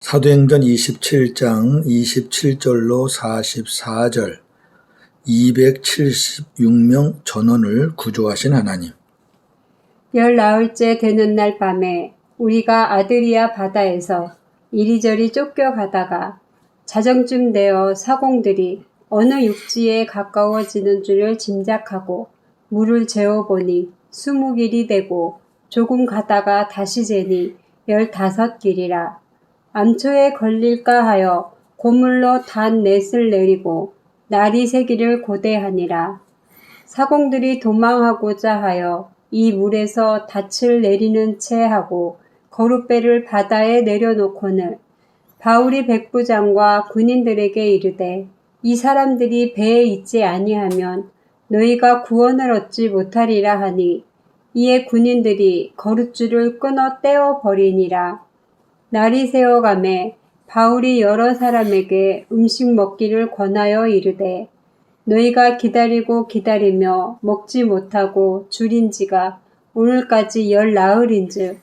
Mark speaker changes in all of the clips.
Speaker 1: 사도행전 27장 27절로 44절 276명 전원을 구조하신 하나님.
Speaker 2: 열 나흘째 되는 날 밤에 우리가 아드리아 바다에서 이리저리 쫓겨가다가 자정쯤 되어 사공들이 어느 육지에 가까워지는 줄을 짐작하고 물을 재어보니 20길이 되고 조금 가다가 다시 재니 15길이라. 암초에 걸릴까 하여 고물로 단 넷을 내리고 날이 새기를 고대하니라. 사공들이 도망하고자 하여 이 물에서 닻을 내리는 채 하고 거룻배를 바다에 내려놓고는 바울이 백부장과 군인들에게 이르되 이 사람들이 배에 있지 아니하면 너희가 구원을 얻지 못하리라 하니 이에 군인들이 거룻줄을 끊어 떼어 버리니라. 날이 새어가매 바울이 여러 사람에게 음식 먹기를 권하여 이르되 너희가 기다리고 기다리며 먹지 못하고 줄인 지가 오늘까지 10나흘인즉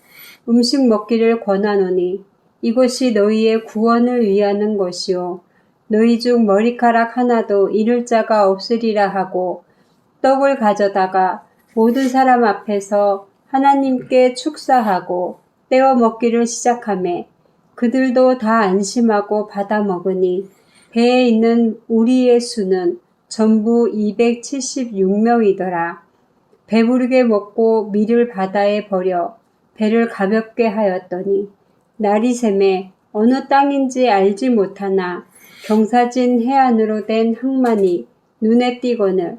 Speaker 2: 음식 먹기를 권하노니 이것이 너희의 구원을 위하는 것이요 너희 중 머리카락 하나도 잃을 자가 없으리라 하고 떡을 가져다가 모든 사람 앞에서 하나님께 축사하고 떼어 먹기를 시작하매 그들도 다 안심하고 받아 먹으니 배에 있는 우리의 수는 전부 276명이더라. 배부르게 먹고 밀을 바다에 버려 배를 가볍게 하였더니 날이 새매 어느 땅인지 알지 못하나 경사진 해안으로 된 항만이 눈에 띄거늘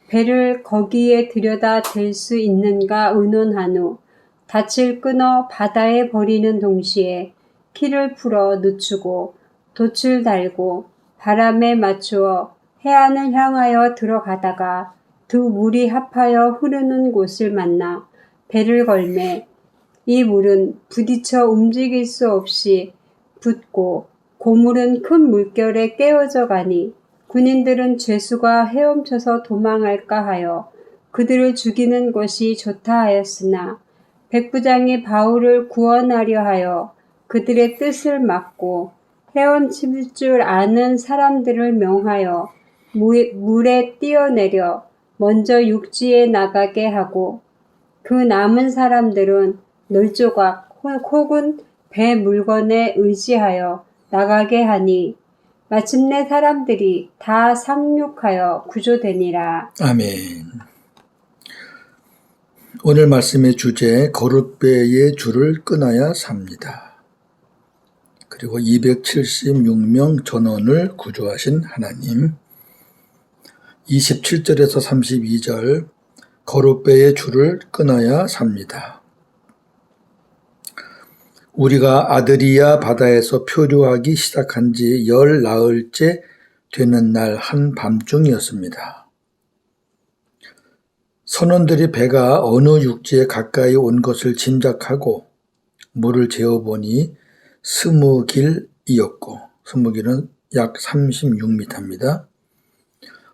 Speaker 2: 배를 거기에 들여다 댈 수 있는가 의논한 후 닻을 끊어 바다에 버리는 동시에 키를 풀어 늦추고 돛을 달고 바람에 맞추어 해안을 향하여 들어가다가 두 물이 합하여 흐르는 곳을 만나 배를 걸매 이 물은 부딪혀 움직일 수 없이 붙고 고물은 큰 물결에 깨어져 가니 군인들은 죄수가 헤엄쳐서 도망할까 하여 그들을 죽이는 것이 좋다 하였으나 백부장이 바울을 구원하려 하여 그들의 뜻을 막고 헤엄칠 줄 아는 사람들을 명하여 물에 뛰어내려 먼저 육지에 나가게 하고 그 남은 사람들은 널조각 혹은 배 물건에 의지하여 나가게 하니 마침내 사람들이 다 상륙하여 구조되니라.
Speaker 1: 아멘. 오늘 말씀의 주제 거룻배의 줄을 끊어야 삽니다. 그리고 276명 전원을 구조하신 하나님. 27절에서 32절 거룻배의 줄을 끊어야 삽니다. 우리가 아드리아 바다에서 표류하기 시작한 지 10나흘째 되는 날 한밤중이었습니다. 선원들이 배가 어느 육지에 가까이 온 것을 짐작하고 물을 재어보니 20길이었고 20길은 약 36m입니다.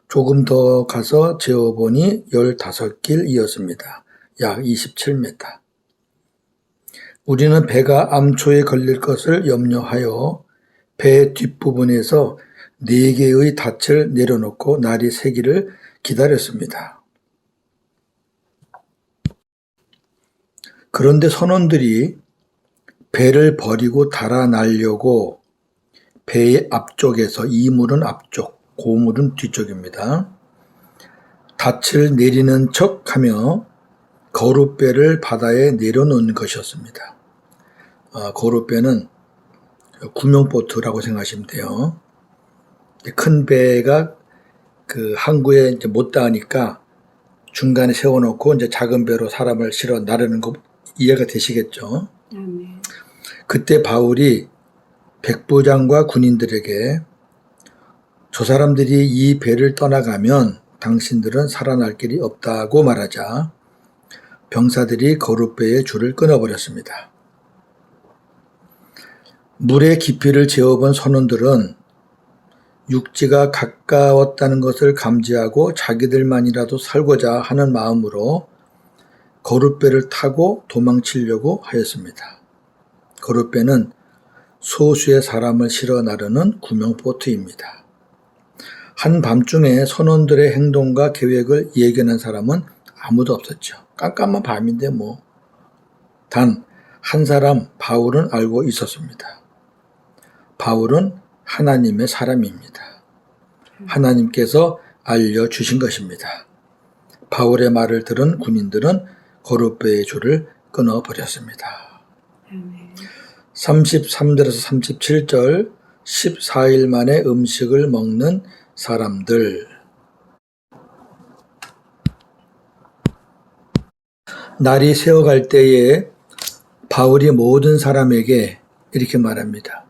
Speaker 1: 조금 더 가서 재어보니 15길이었습니다. 약 27m. 우리는 배가 암초에 걸릴 것을 염려하여 배 뒷부분에서 4개의 닻을 내려놓고 날이 새기를 기다렸습니다. 그런데 선원들이 배를 버리고 달아나려고 배의 앞쪽에서 이물은 앞쪽, 고물은 뒤쪽입니다. 닻을 내리는 척하며 거룻배를 바다에 내려놓은 것이었습니다. 거룻배는 구명보트라고 생각하시면 돼요. 큰 배가 그 항구에 이제 못 닿으니까 중간에 세워놓고 이제 작은 배로 사람을 실어 나르는 거 이해가 되시겠죠? 그때 바울이 백부장과 군인들에게 저 사람들이 이 배를 떠나가면 당신들은 살아날 길이 없다고 말하자 병사들이 거룻배의 줄을 끊어버렸습니다. 물의 깊이를 재어본 선원들은 육지가 가까웠다는 것을 감지하고 자기들만이라도 살고자 하는 마음으로 거룻배를 타고 도망치려고 하였습니다. 거룻배는 소수의 사람을 실어 나르는 구명보트입니다. 한밤중에 선원들의 행동과 계획을 예견한 사람은 아무도 없었죠. 깜깜한 밤인데 뭐. 단 한 사람 바울은 알고 있었습니다. 바울은 하나님의 사람입니다. 하나님께서 알려주신 것입니다. 바울의 말을 들은 군인들은 거룻배의 줄을 끊어버렸습니다. 33절에서 37절 14일 만에 음식을 먹는 사람들. 날이 새어갈 때에 바울이 모든 사람에게 이렇게 말합니다.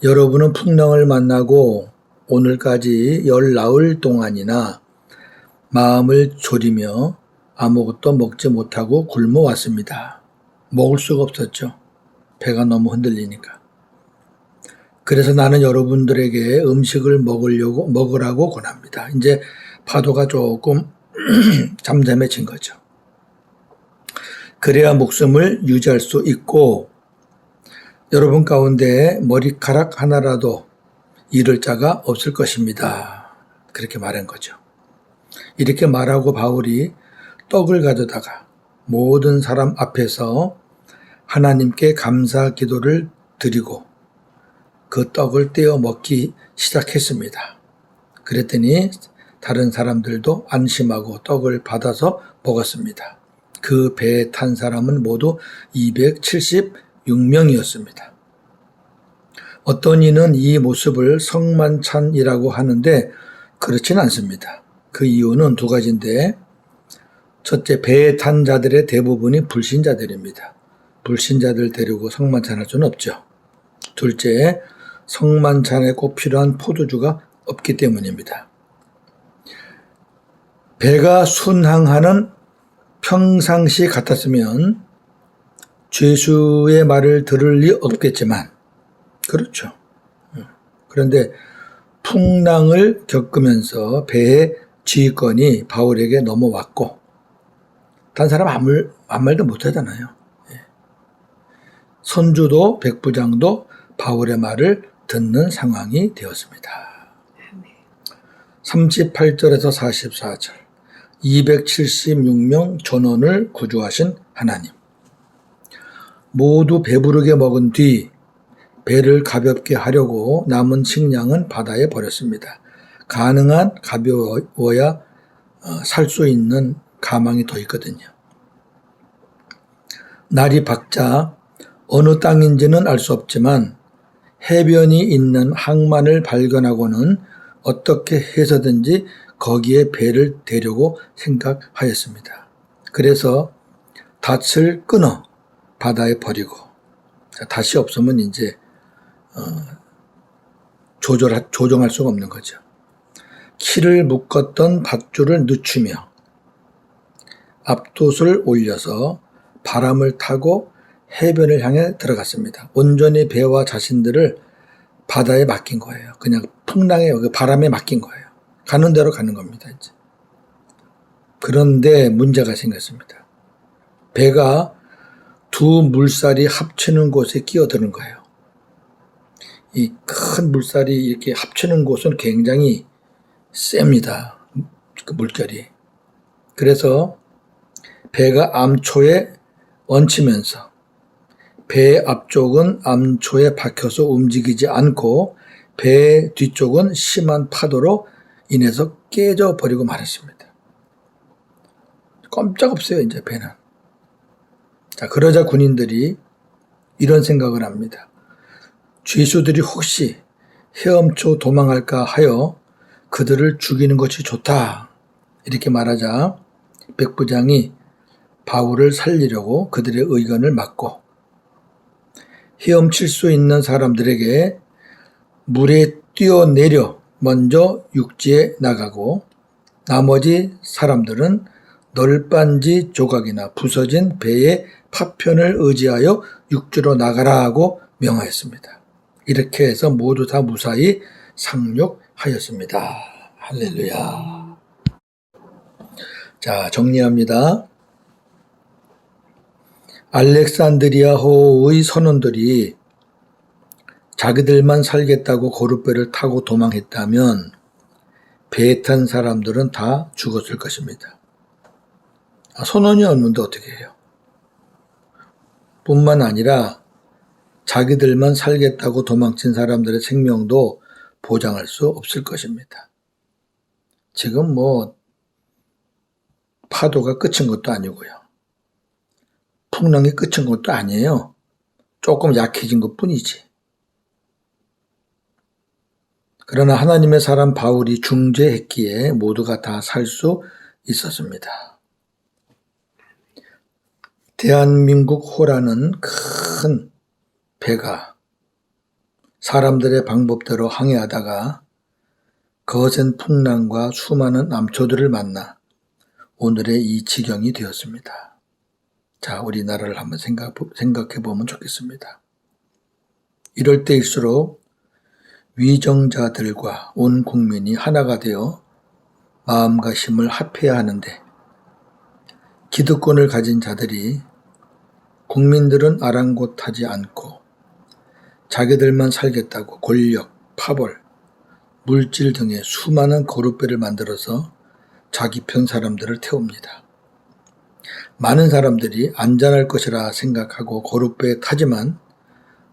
Speaker 1: 여러분은 풍랑을 만나고 오늘까지 19일 동안이나 마음을 졸이며 아무것도 먹지 못하고 굶어왔습니다. 먹을 수가 없었죠. 배가 너무 흔들리니까. 그래서 나는 여러분들에게 음식을 먹으라고 권합니다. 이제 파도가 조금 잠잠해진 거죠. 그래야 목숨을 유지할 수 있고 여러분 가운데 머리카락 하나라도 잃을 자가 없을 것입니다. 그렇게 말한 거죠. 이렇게 말하고 바울이 떡을 가져다가 모든 사람 앞에서 하나님께 감사 기도를 드리고 그 떡을 떼어 먹기 시작했습니다. 그랬더니 다른 사람들도 안심하고 떡을 받아서 먹었습니다. 그 배에 탄 사람은 모두 276명이었습니다. 어떤 이는 이 모습을 성만찬이라고 하는데 그렇진 않습니다. 그 이유는 두 가지인데 첫째, 배에 탄 자들의 대부분이 불신자들입니다. 불신자들 데리고 성만찬할 수는 없죠. 둘째, 성만찬에 꼭 필요한 포도주가 없기 때문입니다. 배가 순항하는 평상시 같았으면 죄수의 말을 들을 리 없겠지만 그렇죠. 그런데 풍랑을 겪으면서 배의 지휘권이 바울에게 넘어왔고 다른 사람 아무 말도 못하잖아요. 선주도 백부장도 바울의 말을 듣는 상황이 되었습니다. 38절에서 44절 276명 전원을 구조하신 하나님. 모두 배부르게 먹은 뒤 배를 가볍게 하려고 남은 식량은 바다에 버렸습니다. 가능한 가벼워야 살 수 있는 가망이 더 있거든요. 날이 밝자 어느 땅인지는 알 수 없지만 해변이 있는 항만을 발견하고는 어떻게 해서든지 거기에 배를 대려고 생각하였습니다. 그래서 닻을 끊어 바다에 버리고 닷이 없으면 이제 조종할 수가 없는 거죠. 키를 묶었던 밧줄을 늦추며 앞돛을 올려서 바람을 타고 해변을 향해 들어갔습니다. 온전히 배와 자신들을 바다에 맡긴 거예요. 그냥 풍랑에 바람에 맡긴 거예요. 가는 대로 가는 겁니다. 이제. 그런데 문제가 생겼습니다. 배가 두 물살이 합치는 곳에 끼어드는 거예요. 이 큰 물살이 이렇게 합치는 곳은 굉장히 셉니다. 그 물결이. 그래서 배가 암초에 얹히면서 배 앞쪽은 암초에 박혀서 움직이지 않고 배 뒤쪽은 심한 파도로 인해서 깨져버리고 말았습니다. 꼼짝없어요, 이제 배는. 자, 그러자 군인들이 이런 생각을 합니다. 죄수들이 혹시 헤엄쳐 도망할까 하여 그들을 죽이는 것이 좋다. 이렇게 말하자 백부장이 바울을 살리려고 그들의 의견을 막고 헤엄칠 수 있는 사람들에게 물에 뛰어내려 먼저 육지에 나가고 나머지 사람들은 널빤지 조각이나 부서진 배의 파편을 의지하여 육지로 나가라 하고 명하였습니다. 이렇게 해서 모두 다 무사히 상륙하였습니다. 할렐루야. 자, 정리합니다. 알렉산드리아호의 선원들이 자기들만 살겠다고 고룻배를 타고 도망했다면 배에 탄 사람들은 다 죽었을 것입니다. 선원이 없는데 어떻게 해요? 뿐만 아니라 자기들만 살겠다고 도망친 사람들의 생명도 보장할 수 없을 것입니다. 지금 파도가 끝인 것도 아니고요. 풍랑이 끝인 것도 아니에요. 조금 약해진 것 뿐이지. 그러나 하나님의 사람 바울이 중재했기에 모두가 다 살 수 있었습니다. 대한민국 호라는 큰 배가 사람들의 방법대로 항해하다가 거센 풍랑과 수많은 암초들을 만나 오늘의 이 지경이 되었습니다. 자, 우리나라를 한번 생각해 보면 좋겠습니다. 이럴 때일수록 위정자들과 온 국민이 하나가 되어 마음과 힘을 합해야 하는데 기득권을 가진 자들이 국민들은 아랑곳하지 않고 자기들만 살겠다고 권력, 파벌, 물질 등의 수많은 고룻배를 만들어서 자기 편 사람들을 태웁니다. 많은 사람들이 안전할 것이라 생각하고 고룻배에 타지만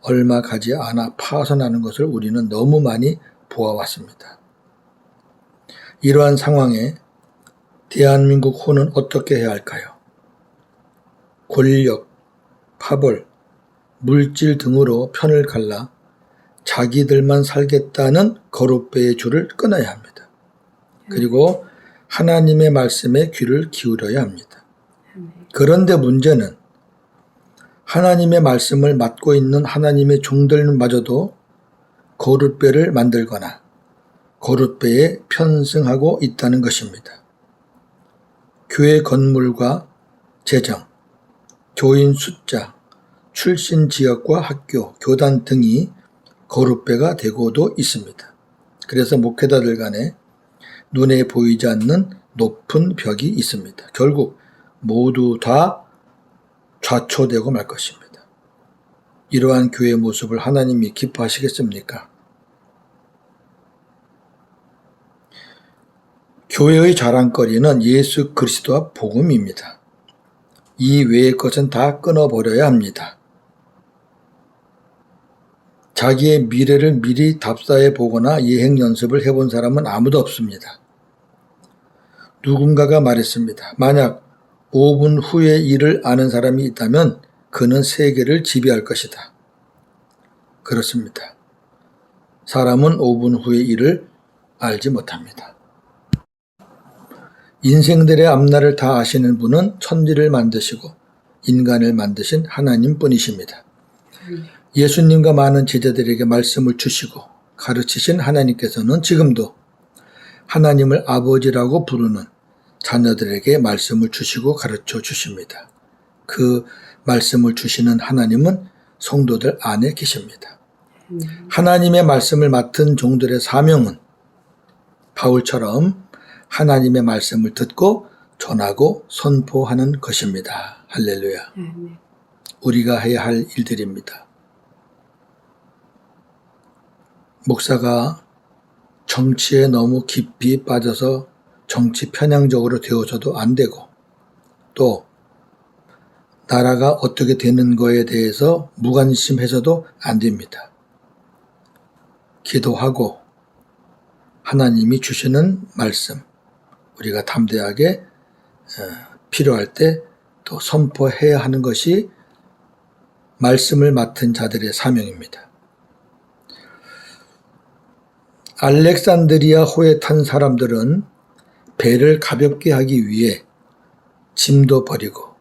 Speaker 1: 얼마 가지 않아 파손하는 것을 우리는 너무 많이 보아왔습니다. 이러한 상황에 대한민국 호는 어떻게 해야 할까요? 권력, 파벌, 물질 등으로 편을 갈라 자기들만 살겠다는 거룻배의 줄을 끊어야 합니다. 그리고 하나님의 말씀에 귀를 기울여야 합니다. 그런데 문제는 하나님의 말씀을 맡고 있는 하나님의 종들마저도 거룻배를 만들거나 거룻배에 편승하고 있다는 것입니다. 교회 건물과 재정, 교인 숫자, 출신 지역과 학교, 교단 등이 거룻배가 되고도 있습니다. 그래서 목회자들 간에 눈에 보이지 않는 높은 벽이 있습니다. 결국 모두 다 좌초되고 말 것입니다. 이러한 교회의 모습을 하나님이 기뻐하시겠습니까? 교회의 자랑거리는 예수 그리스도와 복음입니다. 이 외의 것은 다 끊어버려야 합니다. 자기의 미래를 미리 답사해 보거나 예행 연습을 해본 사람은 아무도 없습니다. 누군가가 말했습니다. 만약 5분 후에 일을 아는 사람이 있다면 그는 세계를 지배할 것이다. 그렇습니다. 사람은 5분 후의 일을 알지 못합니다. 인생들의 앞날을 다 아시는 분은 천지를 만드시고 인간을 만드신 하나님 뿐이십니다. 예수님과 많은 제자들에게 말씀을 주시고 가르치신 하나님께서는 지금도 하나님을 아버지라고 부르는 자녀들에게 말씀을 주시고 가르쳐 주십니다. 그 말씀을 주시는 하나님은 성도들 안에 계십니다. 하나님의 말씀을 맡은 종들의 사명은 바울처럼 하나님의 말씀을 듣고 전하고 선포하는 것입니다. 할렐루야. 우리가 해야 할 일들입니다. 목사가 정치에 너무 깊이 빠져서 정치 편향적으로 되어서도 안 되고 또 나라가 어떻게 되는 거에 대해서 무관심해서도 안 됩니다. 기도하고 하나님이 주시는 말씀 우리가 담대하게 필요할 때 또 선포해야 하는 것이 말씀을 맡은 자들의 사명입니다. 알렉산드리아 호에 탄 사람들은 배를 가볍게 하기 위해 짐도 버리고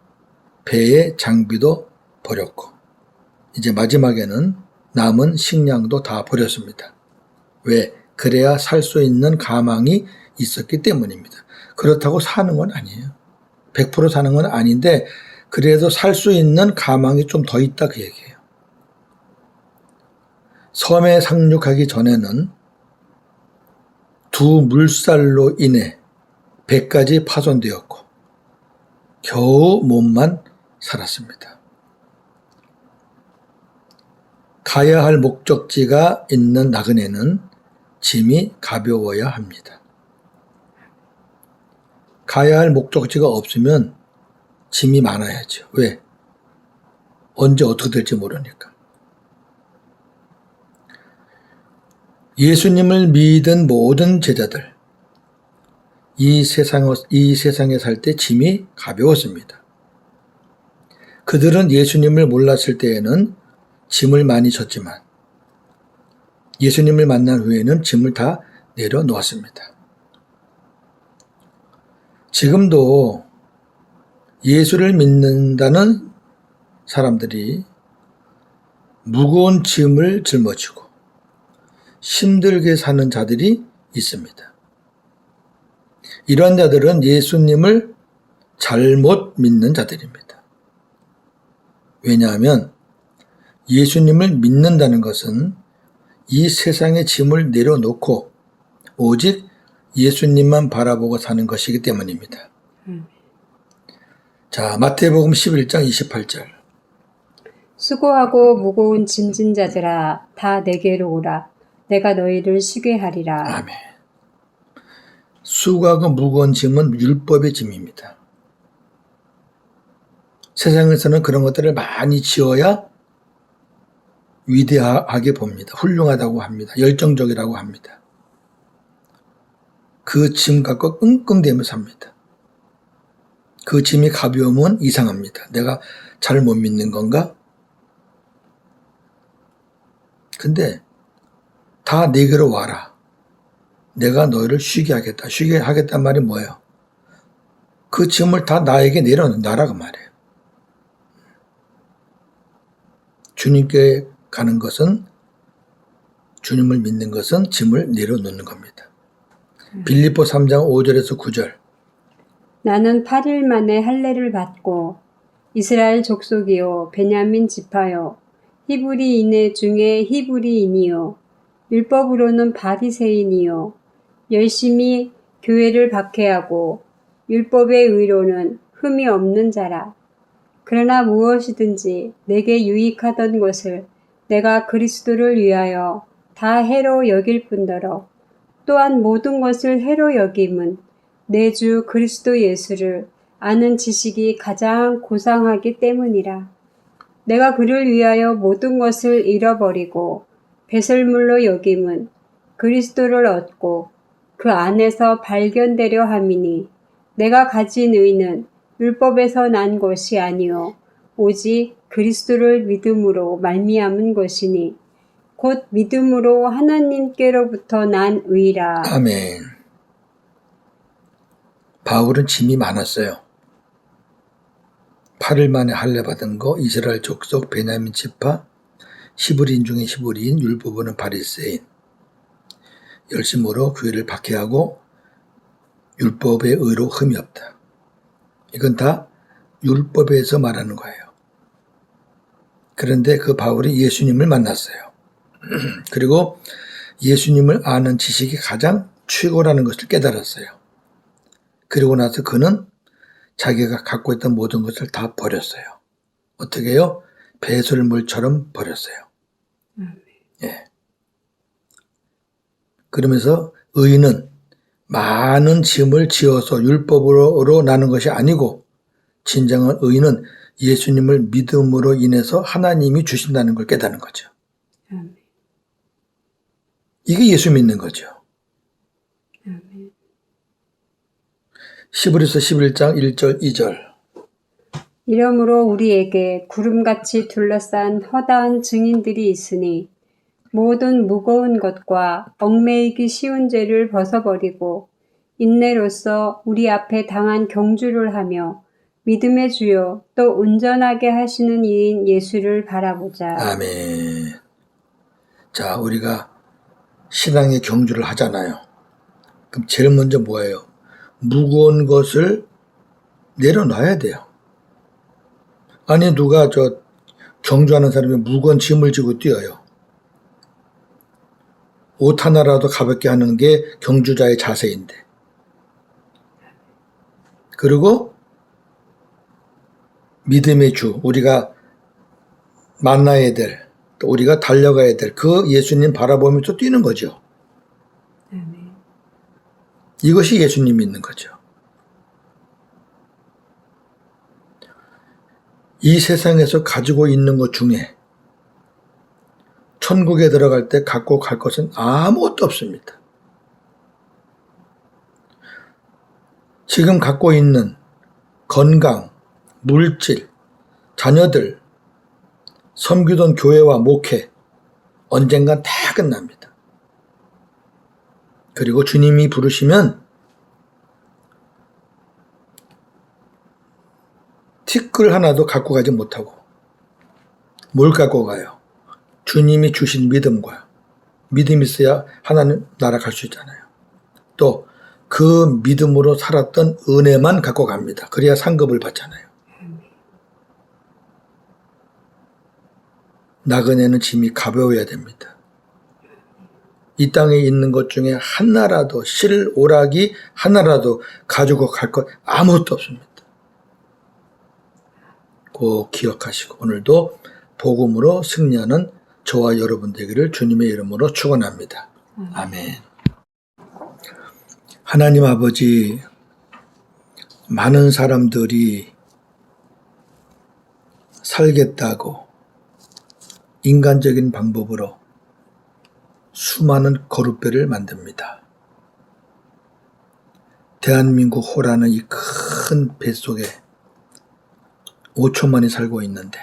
Speaker 1: 배의 장비도 버렸고 이제 마지막에는 남은 식량도 다 버렸습니다. 왜? 그래야 살 수 있는 가망이 있었기 때문입니다. 그렇다고 사는 건 아니에요. 100% 사는 건 아닌데 그래도 살 수 있는 가망이 좀 더 있다 그 얘기예요. 섬에 상륙하기 전에는 두 물살로 인해 배까지 파손되었고 겨우 몸만 살았습니다. 가야 할 목적지가 있는 나그네는 짐이 가벼워야 합니다. 가야 할 목적지가 없으면 짐이 많아야죠. 왜? 언제 어떻게 될지 모르니까. 예수님을 믿은 모든 제자들, 이 세상에 살 때 짐이 가벼웠습니다. 그들은 예수님을 몰랐을 때에는 짐을 많이 졌지만 예수님을 만난 후에는 짐을 다 내려놓았습니다. 지금도 예수를 믿는다는 사람들이 무거운 짐을 짊어지고 힘들게 사는 자들이 있습니다. 이런 자들은 예수님을 잘못 믿는 자들입니다. 왜냐하면 예수님을 믿는다는 것은 이 세상의 짐을 내려놓고 오직 예수님만 바라보고 사는 것이기 때문입니다. 자, 마태복음 11장 28절.
Speaker 2: 수고하고 무거운 짐진 자들아 다 내게로 오라. 내가 너희를 쉬게 하리라.
Speaker 1: 아멘. 수고하고 무거운 짐은 율법의 짐입니다. 세상에서는 그런 것들을 많이 지어야 위대하게 봅니다. 훌륭하다고 합니다. 열정적이라고 합니다. 그 짐 갖고 끙끙대며 삽니다. 그 짐이 가벼우면 이상합니다. 내가 잘 못 믿는 건가? 근데 다 내게로 와라. 내가 너희를 쉬게 하겠다. 쉬게 하겠단 말이 뭐예요? 그 짐을 다 나에게 내려놔라고 말이에요. 주님께 가는 것은, 주님을 믿는 것은 짐을 내려놓는 겁니다. 빌립보 3장 5절에서 9절.
Speaker 2: 나는 8일 만에 할례를 받고 이스라엘 족속이요 베냐민 지파요 히브리인의 중에 히브리인이요 율법으로는 바리새인이요 열심히 교회를 박해하고 율법의 의로는 흠이 없는 자라. 그러나 무엇이든지 내게 유익하던 것을 내가 그리스도를 위하여 다 해로 여길 뿐더러 또한 모든 것을 해로 여김은 내 주 그리스도 예수를 아는 지식이 가장 고상하기 때문이라. 내가 그를 위하여 모든 것을 잃어버리고 배설물로 여김은 그리스도를 얻고 그 안에서 발견되려 함이니 내가 가진 의는 율법에서 난 것이 아니요 오직 그리스도를 믿음으로 말미암은 것이니 곧 믿음으로 하나님께로부터 난 의라.
Speaker 1: 아멘. 바울은 짐이 많았어요. 8일 만에 할례 받은 거, 이스라엘 족속, 베냐민 지파, 히브리인 중에 히브리인, 율법으로는 바리새인. 열심으로 교회를 박해하고 율법의 의로 흠이 없다. 이건 다 율법에서 말하는 거예요. 그런데 그 바울이 예수님을 만났어요. 그리고 예수님을 아는 지식이 가장 최고라는 것을 깨달았어요. 그리고 나서 그는 자기가 갖고 있던 모든 것을 다 버렸어요. 어떻게 해요? 배설물처럼 버렸어요. 예. 그러면서 의인은 많은 짐을 지어서 율법으로 나는 것이 아니고 진정한 의인은 예수님을 믿음으로 인해서 하나님이 주신다는 걸 깨닫는 거죠. 이게 예수 믿는 거죠. 히브리서 11장 1절 2절.
Speaker 2: 이러므로 우리에게 구름같이 둘러싼 허다한 증인들이 있으니 모든 무거운 것과 얽매이기 쉬운 죄를 벗어버리고 인내로써 우리 앞에 당한 경주를 하며 믿음의 주요 또 온전하게 하시는 이인 예수를 바라보자.
Speaker 1: 아멘. 자, 우리가 신앙의 경주를 하잖아요. 그럼 제일 먼저 뭐예요? 무거운 것을 내려놔야 돼요. 아니 누가 경주하는 사람이 무거운 짐을 지고 뛰어요. 옷 하나라도 가볍게 하는 게 경주자의 자세인데. 그리고 믿음의 주, 우리가 만나야 될 또 우리가 달려가야 될 그 예수님 바라보면서 뛰는 거죠.
Speaker 2: 아멘.
Speaker 1: 이것이 예수님 믿는 거죠. 이 세상에서 가지고 있는 것 중에 천국에 들어갈 때 갖고 갈 것은 아무것도 없습니다. 지금 갖고 있는 건강, 물질, 자녀들, 섬기던 교회와 목회, 언젠간 다 끝납니다. 그리고 주님이 부르시면 티끌 하나도 갖고 가지 못하고 뭘 갖고 가요? 주님이 주신 믿음과 믿음이 있어야 하나님 나라 갈 수 있잖아요. 또 그 믿음으로 살았던 은혜만 갖고 갑니다. 그래야 상급을 받잖아요. 나그네는 짐이 가벼워야 됩니다. 이 땅에 있는 것 중에 하나라도 실, 오락이 하나라도 가지고 갈 것 아무것도 없습니다. 꼭 기억하시고 오늘도 복음으로 승리하는 저와 여러분 되기를 주님의 이름으로 축원합니다. 아멘. 하나님 아버지, 많은 사람들이 살겠다고 인간적인 방법으로 수많은 거룻배를 만듭니다. 대한민국 호라는 이 큰 배 속에 5천만이 살고 있는데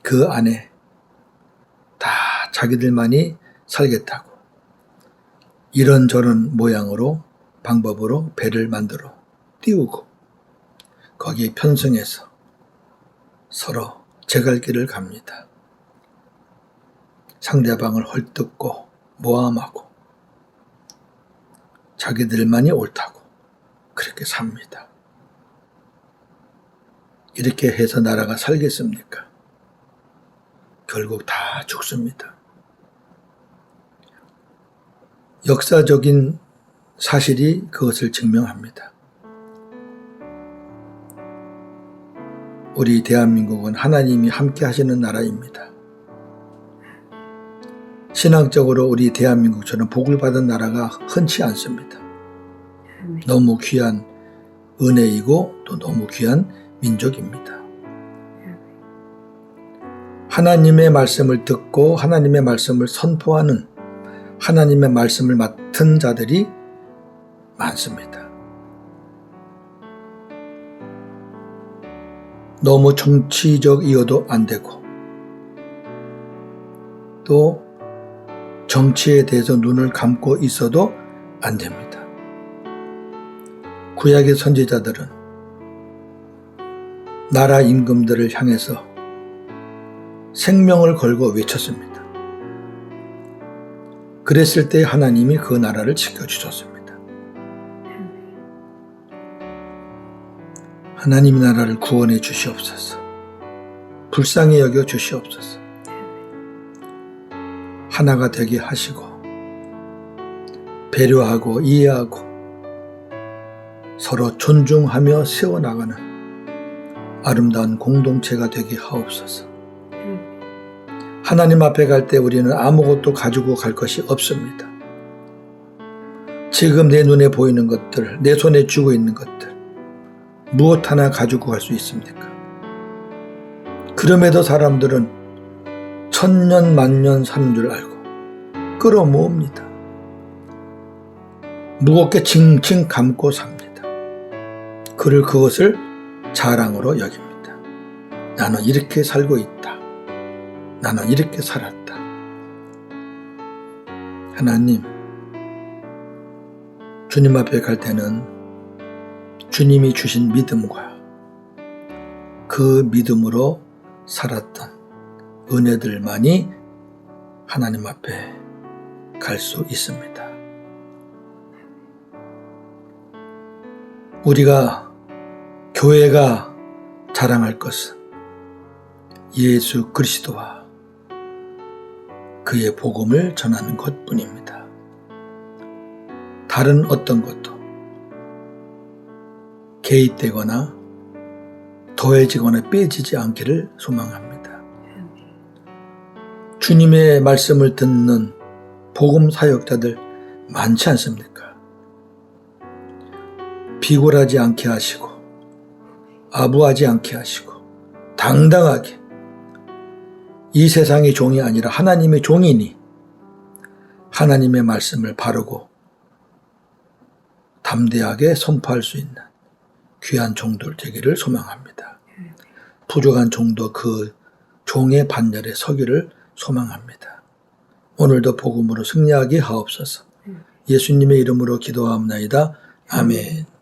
Speaker 1: 그 안에 다 자기들만이 살겠다고 이런저런 모양으로 방법으로 배를 만들어 띄우고 거기에 편성해서 서로 제갈 길을 갑니다. 상대방을 헐뜯고 모함하고 자기들만이 옳다고 그렇게 삽니다. 이렇게 해서 나라가 살겠습니까? 결국 다 죽습니다. 역사적인 사실이 그것을 증명합니다. 우리 대한민국은 하나님이 함께 하시는 나라입니다. 신앙적으로 우리 대한민국처럼 복을 받은 나라가 흔치 않습니다. 너무 귀한 은혜이고 또 너무 귀한 민족입니다. 하나님의 말씀을 듣고 하나님의 말씀을 선포하는 하나님의 말씀을 맡은 자들이 많습니다. 너무 정치적이어도 안 되고 또 정치에 대해서 눈을 감고 있어도 안 됩니다. 구약의 선지자들은 나라 임금들을 향해서 생명을 걸고 외쳤습니다. 그랬을 때 하나님이 그 나라를 지켜주셨습니다. 하나님 나라를 구원해 주시옵소서. 불쌍히 여겨 주시옵소서. 하나가 되게 하시고 배려하고 이해하고 서로 존중하며 세워나가는 아름다운 공동체가 되게 하옵소서. 하나님 앞에 갈 때 우리는 아무것도 가지고 갈 것이 없습니다. 지금 내 눈에 보이는 것들, 내 손에 쥐고 있는 것들 무엇 하나 가지고 갈 수 있습니까? 그럼에도 사람들은 천년 만년 사는 줄 알고 끌어모읍니다. 무겁게 칭칭 감고 삽니다. 그것을 자랑으로 여깁니다. 나는 이렇게 살고 있다. 나는 이렇게 살았다. 하나님, 주님 앞에 갈 때는 주님이 주신 믿음과 그 믿음으로 살았던 은혜들만이 하나님 앞에 갈 수 있습니다. 우리가 교회가 자랑할 것은 예수 그리스도와 그의 복음을 전하는 것뿐입니다. 다른 어떤 것도 개입되거나 더해지거나 빼지지 않기를 소망합니다. 주님의 말씀을 듣는 복음 사역자들 많지 않습니까? 비굴하지 않게 하시고 아부하지 않게 하시고 당당하게 이 세상의 종이 아니라 하나님의 종이니 하나님의 말씀을 바르고 담대하게 선포할 수 있는 귀한 종들 되기를 소망합니다. 부족한 종도 그 종의 반열에 서기를 소망합니다. 오늘도 복음으로 승리하게 하옵소서. 예수님의 이름으로 기도하옵나이다. 아멘.